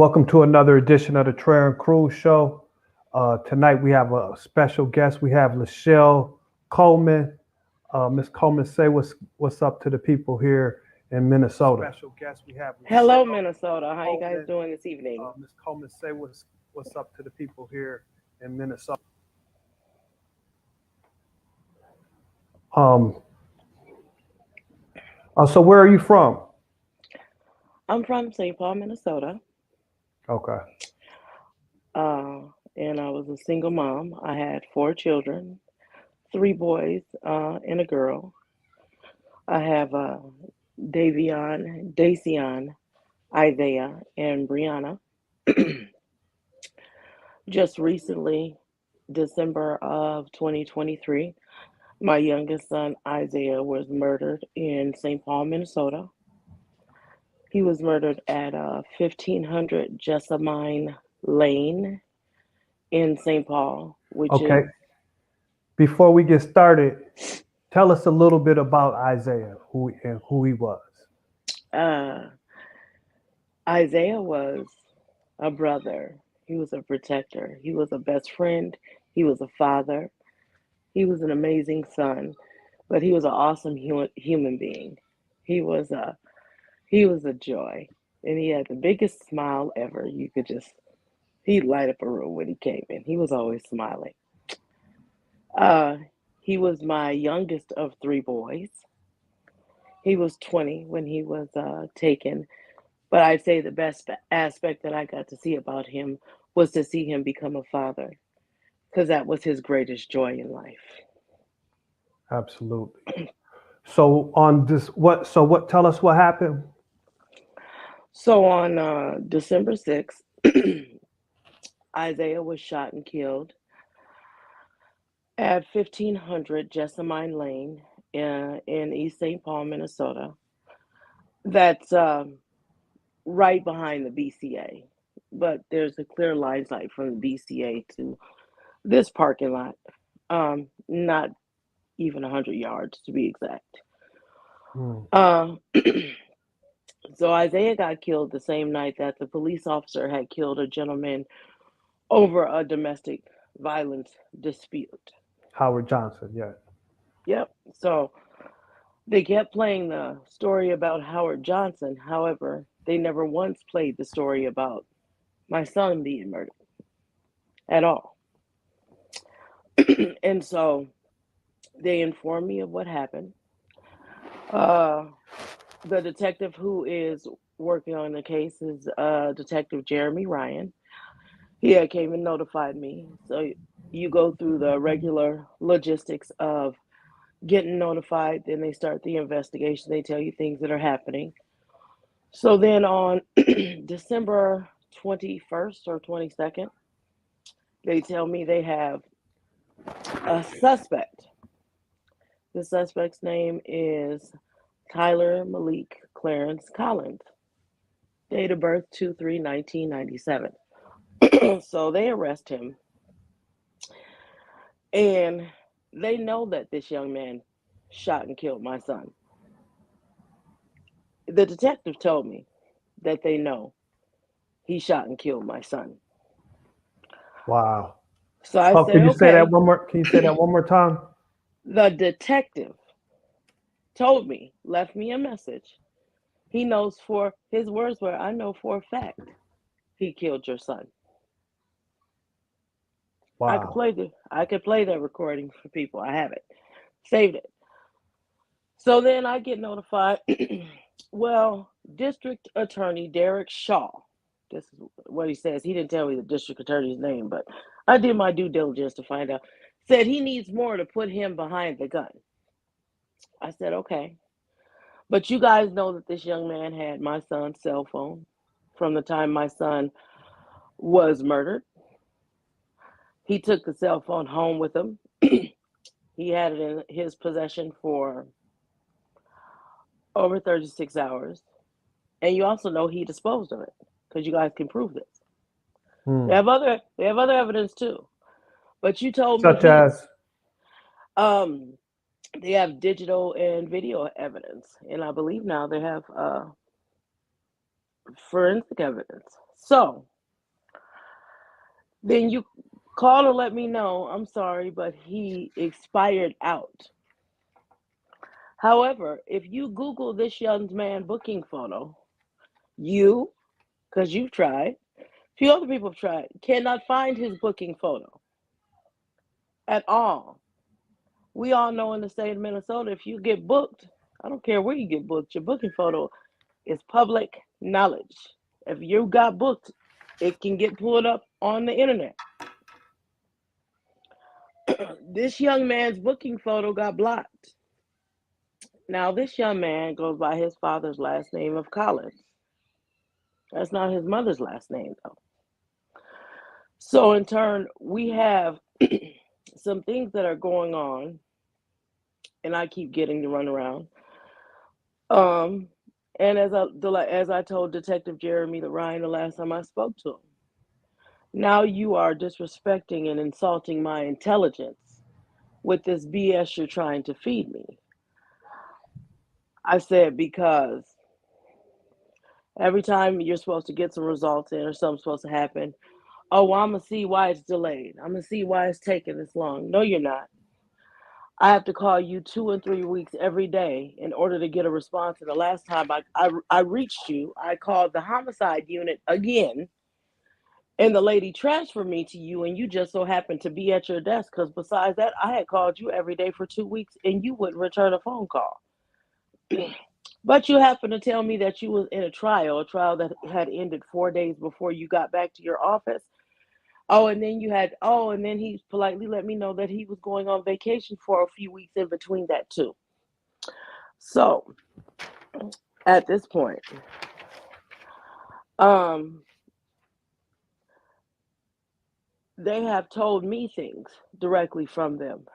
Welcome to another edition of the Trahern Crews Show. Tonight we have a special guest. We have Lachelle Coleman. Ms. Coleman, say what's up to the people here in Minnesota. Special guest. We have Hello, Lachelle Minnesota. How you guys Coleman. doing this evening? Ms. Coleman, say what's up to the people here in Minnesota. Um. So where are you from? I'm from St. Paul, Minnesota, Okay. and I was a single mom. I had 4 children, 3 boys, and a girl. I have Dacian, Isaiah, and Brianna. Just recently, December of 2023, my youngest son, Isaiah, was murdered in St. Paul, Minnesota. He was murdered at 1500 Jessamine Lane in St. Paul, which Okay. is Before we get started, tell us a little bit about Isaiah, who he was. uh, Isaiah was a brother. He was a protector. He was a best friend. He was a father. He was an amazing son, but he was an awesome human being. He was a he was a joy, and he had the biggest smile ever. He'd light up a room when he came in. He was always smiling. Uh, he was my youngest of 3 boys. He was 20 when he was taken. But I'd say the best aspect that I got to see about him was to see him become a father, because that was his greatest joy in life. Absolutely. So on this, what? Tell us what happened. So on December 6th, Isaiah was shot and killed at 1500 Jessamine Lane in East St. Paul, Minnesota. That's right behind the BCA, but there's a clear line sight from the BCA to this parking lot, not even 100 yards to be exact. Hmm. Uh, so Isaiah got killed the same night that the police officer had killed a gentleman over a domestic violence dispute. Howard Johnson. Yeah. Yep. So they kept playing the story about Howard Johnson. However, they never once played the story about my son being murdered at all. And so they informed me of what happened. Uh, the detective who is working on the case is Detective Jeremy Ryan. He had came and notified me. So you go through the regular logistics of getting notified, then they start the investigation. They tell you things that are happening. So then on December 21st or 22nd, they tell me they have a suspect. The suspect's name is Tyler Malik Clarence Collins, date of birth 2/3/1997. So they arrest him, and they know that this young man shot and killed my son. The detective told me that they know he shot and killed my son. Wow. So I Oh, said, can you say that okay. one more? Can you say that one more time? The detective told me, left me a message. He knows for his words were, I know for a fact he killed your son. Wow. I could play that recording for people. I have it. Saved it. So then I get notified. Well, District Attorney Derek Shaw, this is what he says. He didn't tell me the district attorney's name, but I did my due diligence to find out. Said he needs more to put him behind the gun. I said, okay. But you guys know that this young man had my son's cell phone from the time my son was murdered. He took the cell phone home with him. He had it in his possession for over 36 hours. And you also know he disposed of it, because you guys can prove this. Hmm. They have other evidence too. But you told me Such as. um they have digital and video evidence. And I believe now they have forensic evidence. So then you call to let me know, I'm sorry, but he expired out. However, if you Google this young man booking photo, you, because you've tried, a few other people have tried, cannot find his booking photo at all. We all know in the state of Minnesota, if you get booked, I don't care where you get booked, your booking photo is public knowledge. If you got booked, it can get pulled up on the internet. This young man's booking photo got blocked. Now, this young man goes by his father's last name of Collins. That's not his mother's last name, though. So, in turn, we have some things that are going on, and I keep getting to run around. Um, and as I told Detective Jeremy Ryan the last time I spoke to him, now you are disrespecting and insulting my intelligence with this BS you're trying to feed me. I said, because every time you're supposed to get some results in or something's supposed to happen, oh, well, I'm going to see why it's delayed. I'm going to see why it's taking this long. No, you're not. I have to call you 2 and 3 weeks every day in order to get a response. And the last time I reached you, I called the homicide unit again, and the lady transferred me to you, and you just so happened to be at your desk, because besides that, I had called you every day for 2 weeks, and you wouldn't return a phone call. But you happened to tell me that you was in a trial that had ended 4 days before you got back to your office. And then he politely let me know that he was going on vacation for a few weeks in between that too. So at this point, they have told me things directly from them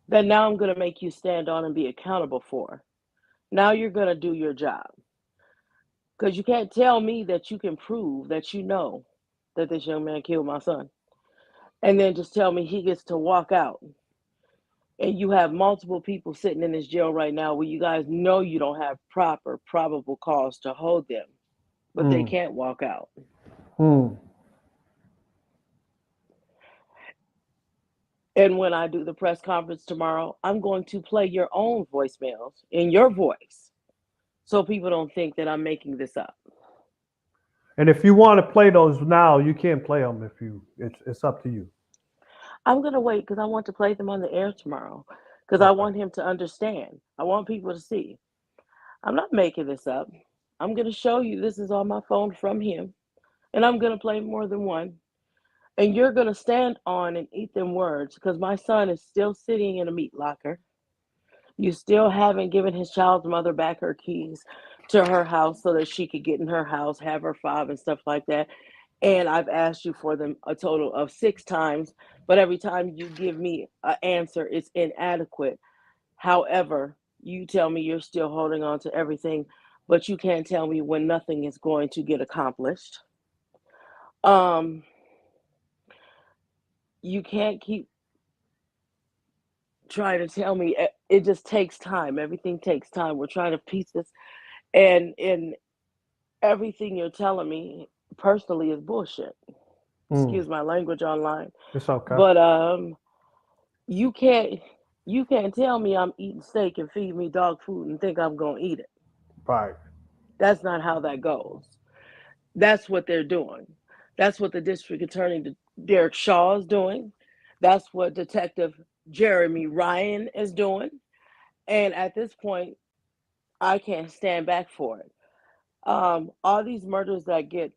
that now I'm going to make you stand on and be accountable for. Now you're going to do your job. Because you can't tell me that you can prove that you know that this young man killed my son, and then just tell me he gets to walk out. And you have multiple people sitting in this jail right now where you guys know you don't have proper, probable cause to hold them, but they can't walk out. And when I do the press conference tomorrow, I'm going to play your own voicemails in your voice so people don't think that I'm making this up. And if you want to play those now, you can't play them if you. It's up to you. I'm going to wait because I want to play them on the air tomorrow because I want him to understand. I want people to see. I'm not making this up. I'm going to show you this is on my phone from him, and I'm going to play more than one. And you're going to stand on and eat them words because my son is still sitting in a meat locker. You still haven't given his child's mother back her keys to her house so that she could get in her house, have her fob and stuff like that. And I've asked you for them a total of 6 times, but every time you give me an answer, it's inadequate. However, you tell me you're still holding on to everything, but you can't tell me when nothing is going to get accomplished. You can't keep trying to tell me it just takes time. Everything takes time. We're trying to piece this, and everything you're telling me personally is bullshit. Excuse my language online. It's okay. But you can't tell me I'm eating steak and feed me dog food and think I'm gonna eat it. Right. That's not how that goes. That's what they're doing. That's what the district attorney Derek Shaw is doing. That's what Detective Jeremy Ryan is doing. And at this point, I can't stand back for it. All these murders that get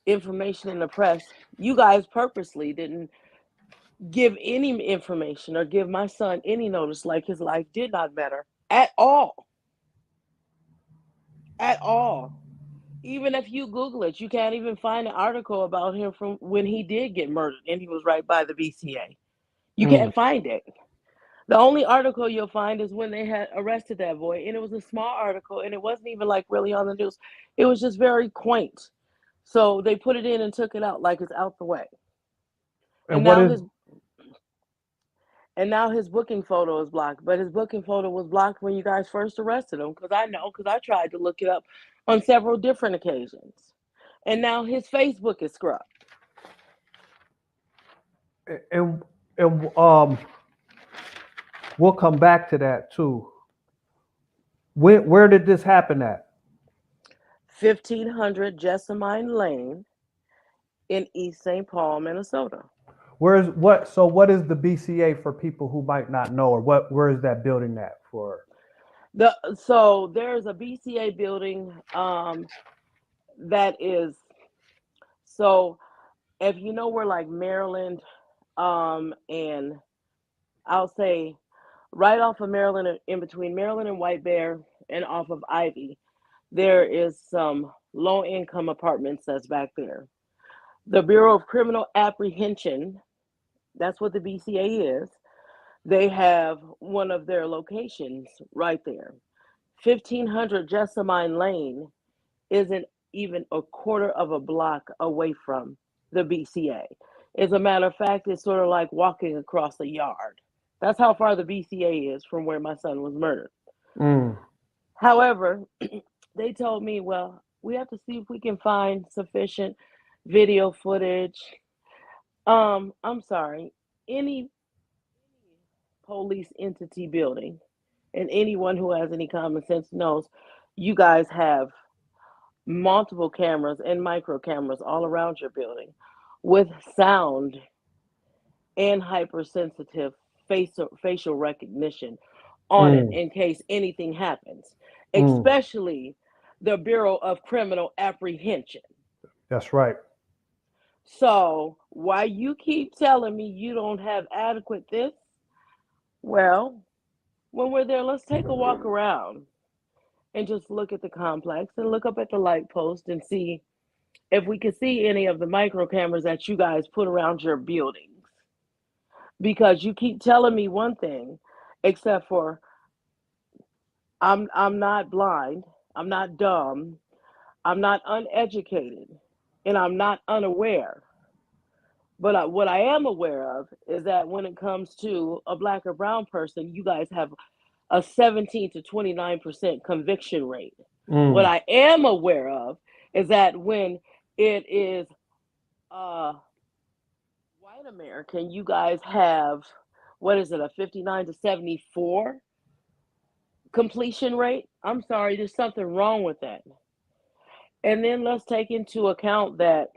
information in the press, you guys purposely didn't give any information or give my son any notice, like his life did not matter at all. At all. Even if you Google it, you can't even find an article about him from when he did get murdered and he was right by the BCA. You can't find it. The only article you'll find is when they had arrested that boy, and it was a small article, and it wasn't even like really on the news. It was just very quaint. So they put it in and took it out like it's out the way. And And what now is? his And now his booking photo is blocked. But his booking photo was blocked when you guys first arrested him, because I know, because I tried to look it up on several different occasions. And now his Facebook is scrubbed. And we'll come back to that too. Where did this happen at? 1500 Jessamine Lane in East St. Paul, Minnesota. So what is the BCA for people who might not know, or where is that building at for? So there's a BCA building that is, so if you know where like Maryland and I'll say right off of Maryland, in between Maryland and White Bear and off of Ivy, there is some low income apartments that's back there. The Bureau of Criminal Apprehension, that's what the BCA is. They have one of their locations right there. 1500 Jessamine Lane isn't even a quarter of a block away from the BCA. As a matter of fact, it's sort of like walking across a yard. That's how far the BCA is from where my son was murdered. Mm. However, they told me, well, we have to see if we can find sufficient video footage. I'm sorry, any police entity building, and anyone who has any common sense knows you guys have multiple cameras and micro cameras all around your building with sound and hypersensitive facial recognition on it Mm. in case anything happens, Mm. especially the Bureau of Criminal Apprehension. That's right. So why you keep telling me you don't have adequate this? Well, when we're there, let's take a walk around and just look at the complex and look up at the light post and see if we can see any of the micro cameras that you guys put around your buildings. Because you keep telling me one thing, except for I'm not blind, I'm not dumb, I'm not uneducated, and I'm not unaware. But what I am aware of is that when it comes to a black or brown person, you guys have a 17 to 29% conviction rate. What Mm. I am aware of is that when it is white American, you guys have, what is it, a 59 to 74 completion rate? I'm sorry, there's something wrong with that. And then let's take into account that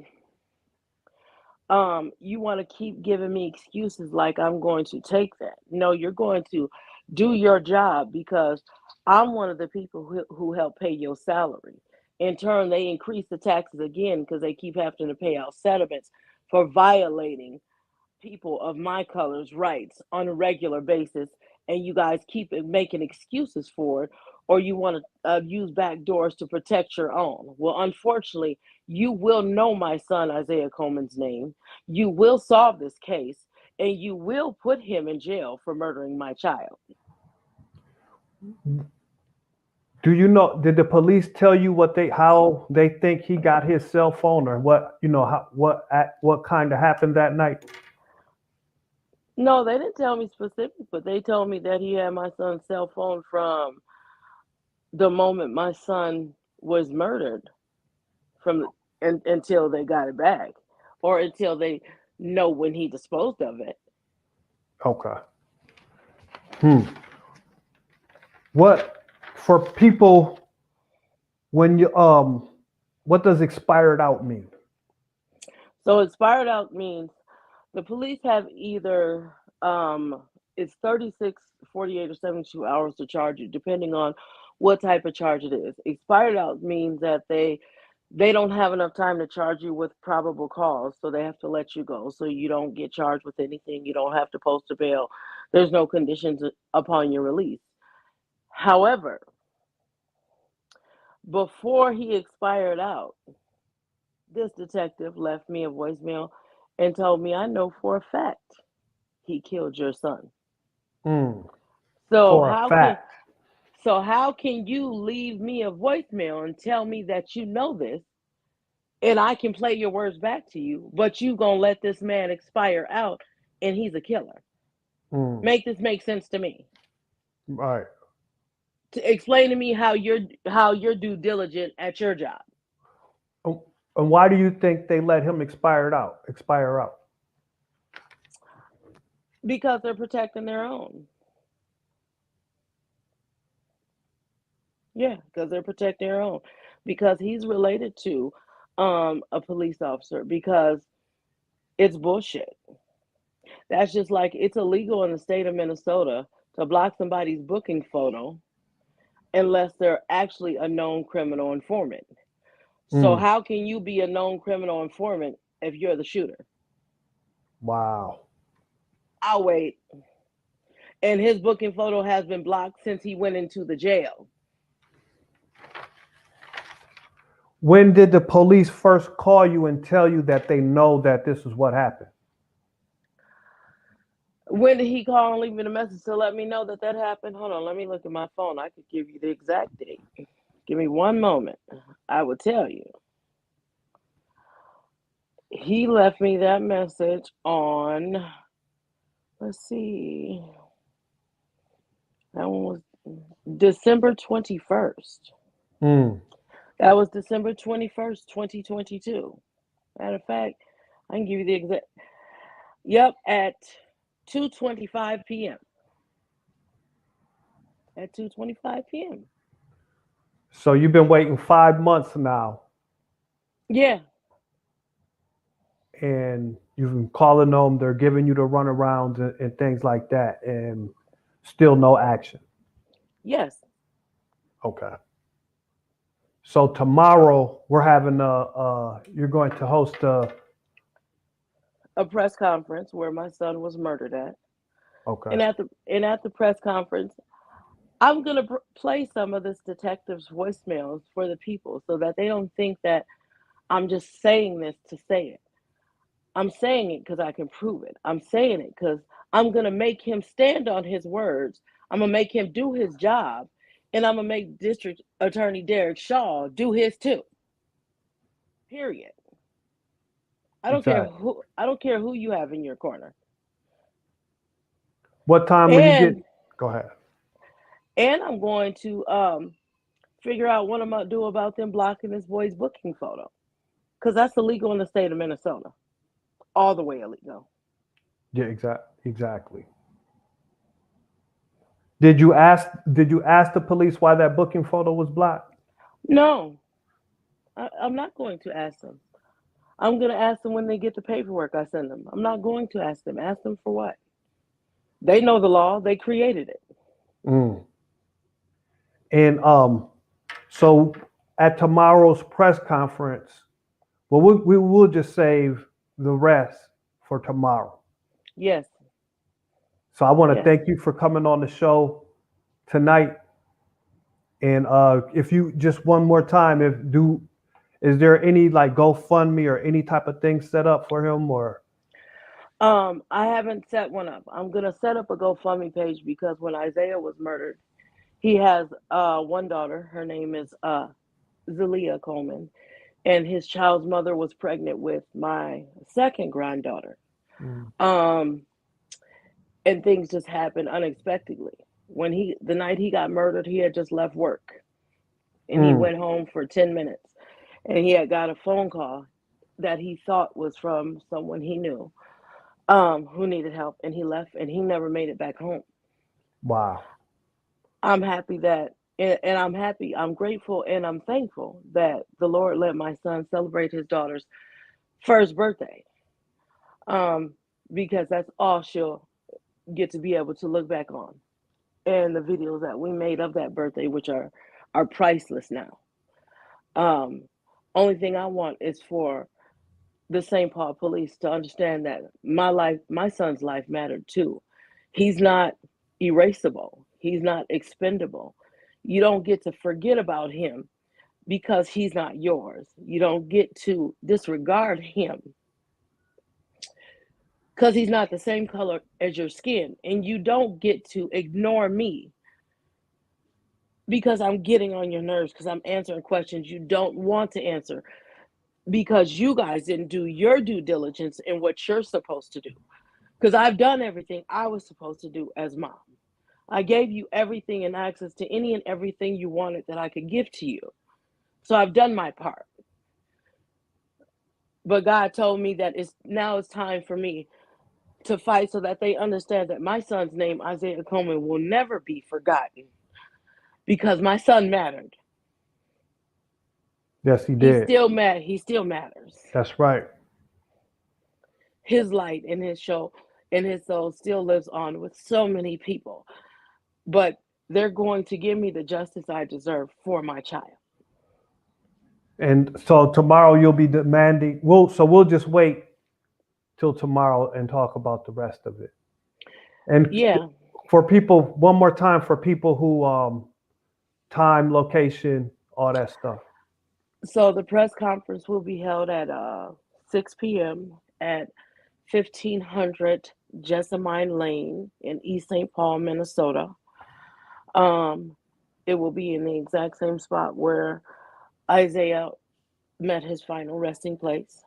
you want to keep giving me excuses like I'm going to take that. No, you're going to do your job, because I'm one of the people who help pay your salary. In turn, they increase the taxes again because they keep having to pay out settlements for violating people of my color's rights on a regular basis, and you guys keep making excuses for it, or you want to use back doors to protect your own. Well, unfortunately, you will know my son Isaiah Coleman's name, you will solve this case, and you will put him in jail for murdering my child. Do you know? Did the police tell you how they think he got his cell phone, or what kind of happened that night? No, they didn't tell me specifics, but they told me that he had my son's cell phone from the moment my son was murdered, until they got it back, or until they know when he disposed of it. Okay. Hmm. What for people when you what does expired out mean? So expired out means the police have either it's 36, 48, or 72 hours to charge you, depending on what type of charge it is. Expired out means that they don't have enough time to charge you with probable cause, so they have to let you go, so you don't get charged with anything. You don't have to post a bail. There's no conditions upon your release. However, before he expired out, this detective left me a voicemail and told me, I know for a fact he killed your son. Mm. So For a how can fact. so how can you leave me a voicemail and tell me that you know this, and I can play your words back to you, but you gonna let this man expire out and he's a killer? Make this make sense to me. Right. To explain to me how you're due diligent at your job. And why do you think they let him expire out? Because they're protecting their own. Yeah, because they're protecting their own. Because he's related to a police officer. Because it's bullshit. That's just like it's illegal in the state of Minnesota to block somebody's booking photo unless they're actually a known criminal informant. So how can you be a known criminal informant if you're the shooter? Wow. I'll wait. And his booking photo has been blocked since he went into the jail. When did the police first call you and tell you that they know that this is what happened? When did he call and leave me a message to let me know that happened? Hold on, let me look at my phone. I could give you the exact date. Give me one moment. I will tell you. He left me that message on, let's see, that one was December 21st. That was December 21st, 2022. Matter of fact, I can give you the exact, yep, at 2:25 p.m. At 2:25 p.m. So you've been waiting 5 months now. Yeah. And you've been calling them, they're giving you the runarounds and things like that, and still no action. Yes. Okay. So tomorrow we're having you're going to host a press conference where my son was murdered at. Okay. And at the press conference, I'm gonna play some of this detective's voicemails for the people so that they don't think that I'm just saying this to say it. I'm saying it because I can prove it. I'm saying it because I'm gonna make him stand on his words. I'm gonna make him do his job, and I'm gonna make District Attorney Derek Shaw do his too. Period. I don't care who you have in your corner. What time will you get? Go ahead. And I'm going to figure out what I'm gonna do about them blocking this boy's booking photo, because that's illegal in the state of Minnesota, all the way illegal. Yeah, exactly. Did you ask the police why that booking photo was blocked? No, I'm not going to ask them. I'm going to ask them when they get the paperwork I send them. I'm not going to ask them. Ask them for what? They know the law. They created it. And so at tomorrow's press conference, well, we will just save the rest for tomorrow. Yes. So I want to thank you for coming on the show tonight. And if you just one more time, is there any like GoFundMe or any type of thing set up for him or? I haven't set one up. I'm gonna set up a GoFundMe page because when Isaiah was murdered, he has one daughter. Her name is Zelia Coleman, and his child's mother was pregnant with my second granddaughter. And things just happened unexpectedly. The night he got murdered, he had just left work, and he went home for 10 minutes, and he had got a phone call that he thought was from someone he knew, who needed help, and he left, and he never made it back home. Wow. I'm happy I'm grateful, and I'm thankful that the Lord let my son celebrate his daughter's first birthday, because that's all she'll get to be able to look back on, and the videos that we made of that birthday, which are priceless now. Only thing I want is for the St. Paul police to understand that my son's life mattered too. He's not erasable. He's not expendable. You don't get to forget about him because he's not yours. You don't get to disregard him because he's not the same color as your skin. And you don't get to ignore me because I'm getting on your nerves, because I'm answering questions you don't want to answer, because you guys didn't do your due diligence in what you're supposed to do. because I've done everything I was supposed to do as mom. I gave you everything and access to any and everything you wanted that I could give to you. So I've done my part. But God told me that it's time for me to fight so that they understand that my son's name, Isaiah Coleman, will never be forgotten because my son mattered. Yes, he He did. still he still matters. That's right. His light and his show and his soul still lives on with so many people. But they're going to give me the justice I deserve for my child. And so tomorrow you'll be demanding. We'll just wait till tomorrow and talk about the rest of it. And Yeah. for people, one more time for people who time, location, all that stuff. So the press conference will be held at 6 p.m. at 1500 Jessamine Lane in East St. Paul, Minnesota. It will be in the exact same spot where Isaiah met his final resting place.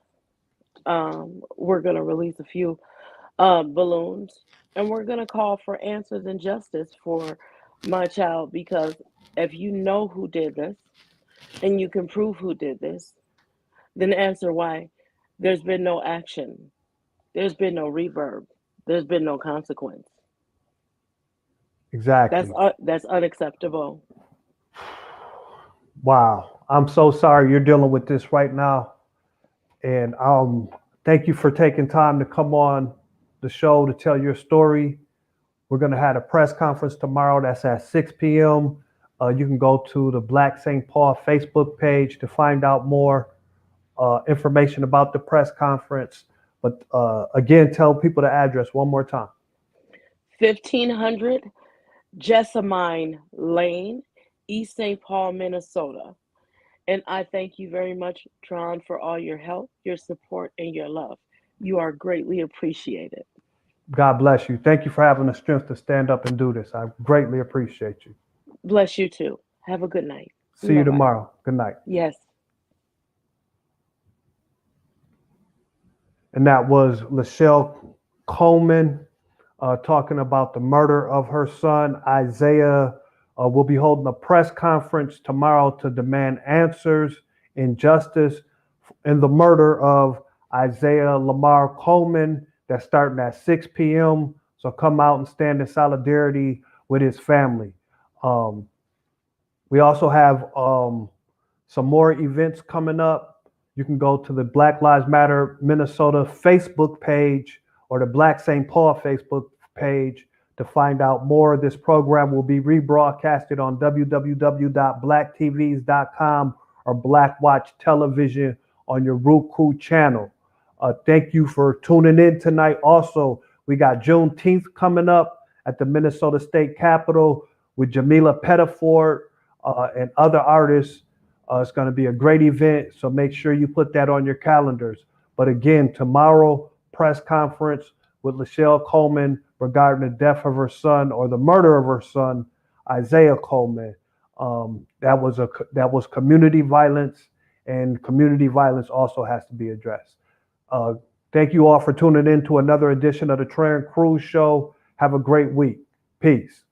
We're going to release a few balloons, and we're going to call for answers and justice for my child, because if you know who did this and you can prove who did this, then answer why there's been no action, there's been no reverb, there's been no consequence. Exactly. That's unacceptable. Wow. I'm so sorry you're dealing with this right now. And thank you for taking time to come on the show to tell your story. We're going to have a press conference tomorrow. That's at 6 p.m. You can go to the Black St. Paul Facebook page to find out more information about the press conference. But again, tell people the address one more time. 1500 Jessamine Lane, East St. Paul, Minnesota. And I thank you very much, Trahern, for all your help, your support, and your love. You are greatly appreciated. God bless you. Thank you for having the strength to stand up and do this. I greatly appreciate you. Bless you too. Have a good night. See you Bye-bye. tomorrow. Good night. Yes. And that was Lachelle Coleman talking about the murder of her son, Isaiah. Will be holding a press conference tomorrow to demand answers and justice in the murder of Isaiah Lamar Coleman. That's starting at 6 p.m. So come out and stand in solidarity with his family. We also have some more events coming up. You can go to the Black Lives Matter Minnesota Facebook page or the Black St. Paul Facebook page to find out more. This program will be rebroadcasted on www.blacktvs.com or Black Watch Television on your Roku channel. Thank you for tuning in tonight. Also, we got Juneteenth coming up at the Minnesota State Capitol with Jamila Pettiford and other artists. It's going to be a great event, so make sure you put that on your calendars. But again, tomorrow, press conference with Lachelle Coleman regarding the death of her son or the murder of her son, Isaiah Coleman. That was community violence, and community violence also has to be addressed. Thank you all for tuning in to another edition of the Trahern Crews Show. Have a great week. Peace.